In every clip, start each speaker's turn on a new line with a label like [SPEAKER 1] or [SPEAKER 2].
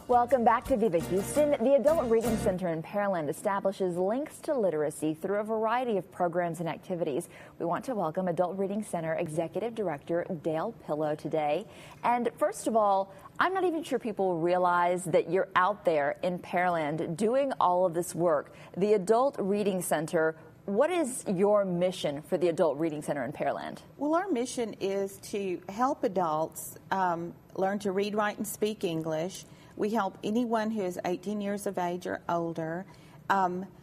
[SPEAKER 1] Welcome back to Viva Houston. The Adult Reading Center in Pearland establishes links to literacy through a variety of programs and activities. We want to welcome Adult Reading Center Executive Director Dale Pillow today. And first of all, I'm not even sure people realize that you're out there in Pearland doing all of this work. The Adult Reading Center, what is your mission for the Adult Reading Center in Pearland?
[SPEAKER 2] Well, our mission is to help adults learn to read, write, and speak English. We help anyone who is 18 years of age or older.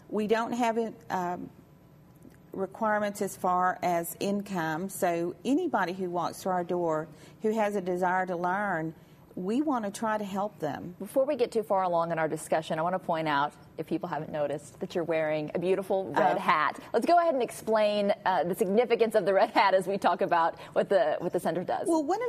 [SPEAKER 2] We don't have requirements as far as income, so anybody who walks through our door who has a desire to learn, we want to try to help them.
[SPEAKER 1] Before we get too far along in our discussion, I want to point out, if people haven't noticed, that you're wearing a beautiful red hat. Let's go ahead and explain the significance of the red hat as we talk about what the center does.
[SPEAKER 2] Well, one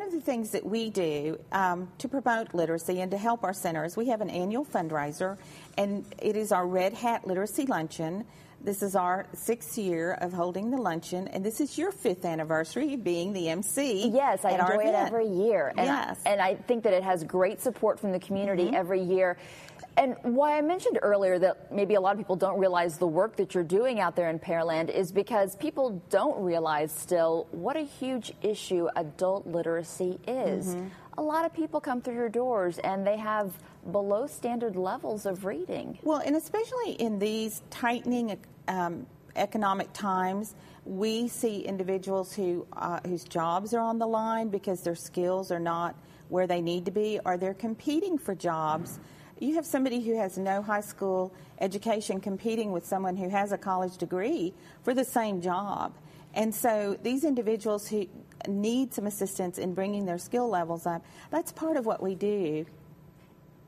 [SPEAKER 2] of the things that we do to promote literacy and to help our centers, we have an annual fundraiser, and it is our Red Hat Literacy Luncheon. This is our 6th year of holding the luncheon, and this is your 5th anniversary of being the MC.
[SPEAKER 1] Yes, I enjoy it every year. And
[SPEAKER 2] yes.
[SPEAKER 1] I think that it has great support from the community every year. And why I mentioned earlier that maybe a lot of people don't realize the work that you're doing out there in Pearland is because people don't realize still what a huge issue adult literacy is. A lot of people come through your doors and they have below standard levels of reading.
[SPEAKER 2] Well, and especially in these tightening economic times, we see individuals whose jobs are on the line because their skills are not where they need to be, or they're competing for jobs. You have somebody who has no high school education competing with someone who has a college degree for the same job. And so these individuals who need some assistance in bringing their skill levels up, that's part of what we do.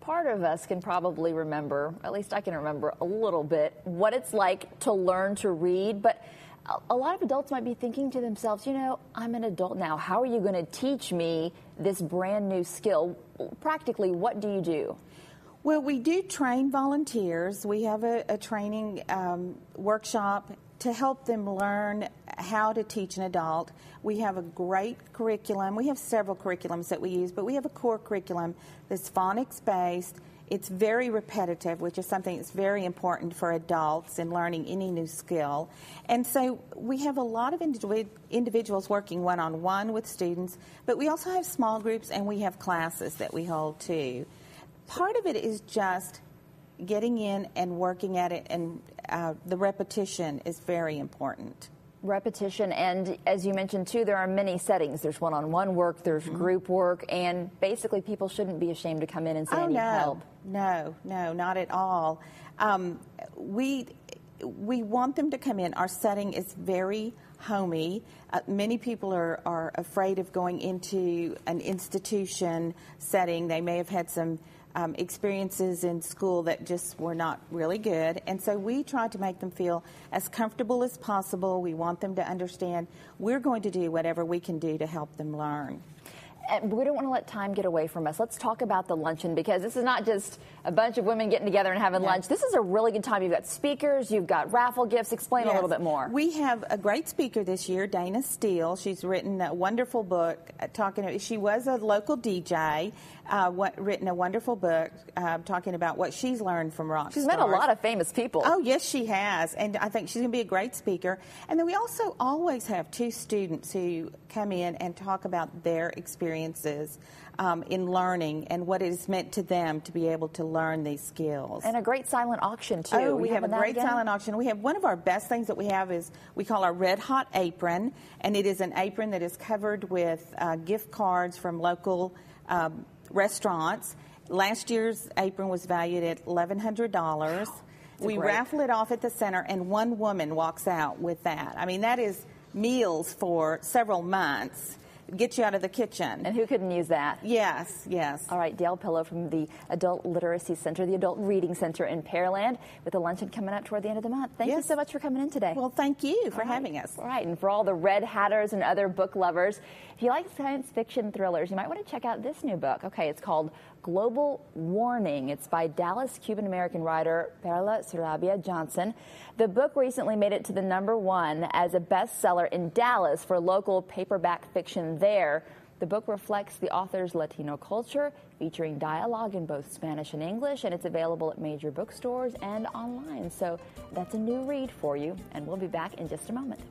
[SPEAKER 1] Part of us can probably remember, at least I can remember a little bit, what it's like to learn to read. But a lot of adults might be thinking to themselves, you know, I'm an adult now. How are you going to teach me this brand new skill? Practically, what do you do?
[SPEAKER 2] Well, we do train volunteers. We have a training workshop to help them learn how to teach an adult. We have a great curriculum. We have several curriculums that we use, but we have a core curriculum that's phonics-based. It's very repetitive, which is something that's very important for adults in learning any new skill. And so we have a lot of individuals working one-on-one with students, but we also have small groups and we have classes that we hold too. Part of it is just getting in and working at it, and the repetition is very important.
[SPEAKER 1] Repetition, and as you mentioned too, there are many settings. There's one-on-one work, there's group work, and basically people shouldn't be ashamed to come in and say I need help.
[SPEAKER 2] No, not at all. We want them to come in. Our setting is very homey. Many people are afraid of going into an institution setting. They may have had some experiences in school that just were not really good. And so we try to make them feel as comfortable as possible. We want them to understand we're going to do whatever we can do to help them learn.
[SPEAKER 1] And we don't want to let time get away from us. Let's talk about the luncheon, because this is not just a bunch of women getting together and having lunch. This is a really good time. You've got speakers, you've got raffle gifts. Explain a little bit more.
[SPEAKER 2] We have a great speaker this year, Dana Steele. She's written a wonderful book she was a local DJ, written a wonderful book talking about what she's learned from rock
[SPEAKER 1] She's
[SPEAKER 2] stars.
[SPEAKER 1] met a lot of famous people.
[SPEAKER 2] Oh, yes, she has. And I think she's going to be a great speaker. And then we also always have 2 students who come in and talk about their experiences in learning and what it has meant to them to be able to learn these skills.
[SPEAKER 1] And a great silent auction, too.
[SPEAKER 2] Oh, we have a great silent auction. We have one of our best things that we have is we call our Red Hot Apron, and it is an apron that is covered with gift cards from local restaurants. Last year's apron was valued at $1,100. We raffle it off at the center, and one woman walks out with that. I mean, that is meals for several months. Get you out of the kitchen.
[SPEAKER 1] And who couldn't use that?
[SPEAKER 2] Yes, yes.
[SPEAKER 1] All right, Dale Pillow from the Adult Literacy Center, the Adult Reading Center in Pearland, with a luncheon coming up toward the end of the month. Thank you so much for coming in today.
[SPEAKER 2] Well, thank you for having us.
[SPEAKER 1] All right, and for all the Red Hatters and other book lovers, if you like science fiction thrillers, you might want to check out this new book. Okay, it's called Global Warning. It's by Dallas Cuban-American writer Perla Sarabia Johnson. The book recently made it to the #1 as a bestseller in Dallas for local paperback fiction there. The book reflects the author's Latino culture, featuring dialogue in both Spanish and English, and it's available at major bookstores and online. So that's a new read for you, and we'll be back in just a moment.